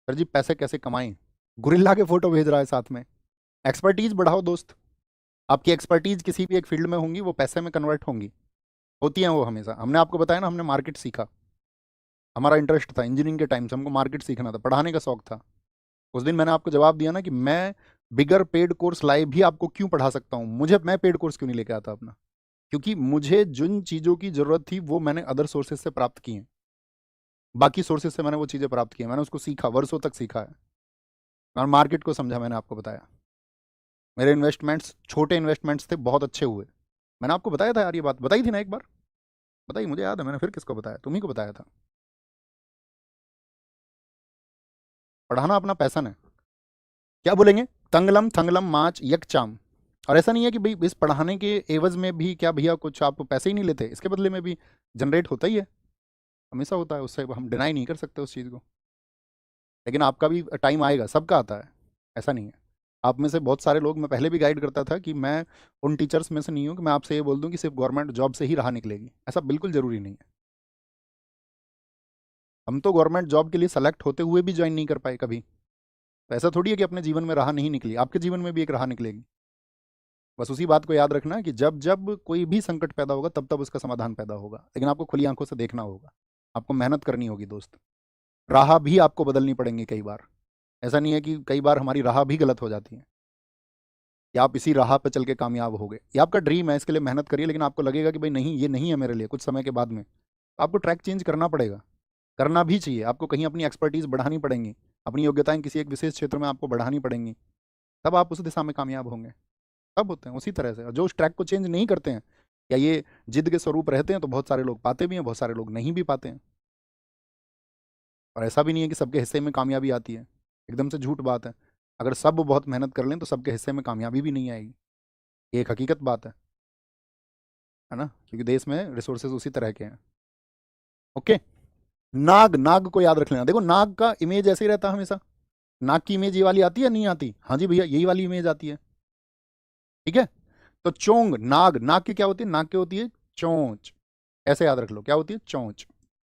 Sir जी पैसे कैसे कमाएं, गुरिल्ला के फोटो भेज रहा है साथ में। एक्सपर्टीज बढ़ाओ दोस्त। आपकी एक्सपर्टीज किसी भी एक फील्ड में होंगी, वो पैसे में कन्वर्ट होंगी, होती हैं वो हमेशा। हमने आपको बताया ना, हमने मार्केट सीखा, हमारा इंटरेस्ट था इंजीनियरिंग के टाइम से, हमको मार्केट सीखना था, पढ़ाने का शौक था। उस दिन मैंने आपको जवाब दिया ना कि मैं बिगर पेड कोर्स लाए भी आपको क्यों पढ़ा सकता हूँ, मुझे मैं पेड कोर्स क्यों नहीं लेके आता अपना, क्योंकि मुझे जिन चीज़ों की ज़रूरत थी वो मैंने अदर सोर्सेज से प्राप्त की हैं, बाकी सोर्सेज से मैंने वो चीज़ें प्राप्त की हैं, मैंने उसको सीखा, वर्षों तक सीखा है, और मार्केट को समझा, मैंने आपको बताया। मेरे इन्वेस्टमेंट्स छोटे इन्वेस्टमेंट्स थे, बहुत अच्छे हुए। मैंने आपको बताया था यार, ये बात बताई थी ना एक बार, बताइए, मुझे याद है, मैंने फिर किसको बताया, तुम्ही को बताया था। पढ़ाना अपना पैसन है। क्या बोलेंगे, तंगलम थंगलम माच यकचाम। और ऐसा नहीं है कि भाई इस पढ़ाने के एवज में भी क्या भैया कुछ आप पैसे ही नहीं लेते, इसके बदले में भी जनरेट होता ही है, हमेशा होता है, उससे हम डिनाई नहीं कर सकते उस चीज़ को। लेकिन आपका भी टाइम आएगा, सबका आता है, ऐसा नहीं है। आप में से बहुत सारे लोग, मैं पहले भी गाइड करता था कि मैं उन टीचर्स में से नहीं हूँ कि मैं आपसे ये बोल दूँ कि सिर्फ गवर्नमेंट जॉब से ही राह निकलेगी, ऐसा बिल्कुल ज़रूरी नहीं है। हम तो गवर्नमेंट जॉब के लिए सेलेक्ट होते हुए भी ज्वाइन नहीं कर पाए कभी, तो ऐसा थोड़ी है कि अपने जीवन में राह नहीं निकली, आपके जीवन में भी एक राह निकलेगी। बस उसी बात को याद रखना कि जब जब कोई भी संकट पैदा होगा तब तब उसका समाधान पैदा होगा, लेकिन आपको खुली आंखों से देखना होगा, आपको मेहनत करनी होगी दोस्त। राह भी आपको बदलनी पड़ेंगी कई बार, ऐसा नहीं है कि कई बार हमारी राह भी गलत हो जाती है, या आप इसी राह पे चल के कामयाब हो गए, ये आपका ड्रीम है, इसके लिए मेहनत करिए, लेकिन आपको लगेगा कि भाई नहीं ये नहीं है मेरे लिए, कुछ समय के बाद में तो आपको ट्रैक चेंज करना पड़ेगा, करना भी चाहिए, आपको कहीं अपनी एक्सपर्टीज बढ़ानी पड़ेंगी, अपनी योग्यताएं किसी एक विशेष क्षेत्र में आपको बढ़ानी पड़ेंगी, तब आप उस दिशा में कामयाब होंगे। सब होते हैं उसी तरह से, और जो उस ट्रैक को चेंज नहीं करते हैं या ये जिद के स्वरूप रहते हैं, तो बहुत सारे लोग पाते भी हैं, बहुत सारे लोग नहीं भी पाते हैं। और ऐसा भी नहीं है कि सबके हिस्से में कामयाबी आती है, एकदम से झूठ बात है। अगर सब बहुत मेहनत कर लें तो सबके हिस्से में कामयाबी भी नहीं आएगी, ये एक हकीकत बात है ना, क्योंकि देश में रिसोर्सेज उसी तरह के हैं। ओके। नाग, नाग को याद रख लेना, देखो नाग का इमेज ऐसे ही रहता है हमेशा, नाग की इमेज ये वाली आती है नहीं आती, हाँ जी भैया यही वाली इमेज आती है, ठीक है। तो चोंग, नाग, नाग की क्या होती है, नाग की होती है चोंच, ऐसे याद रख लो क्या होती है, चोंच।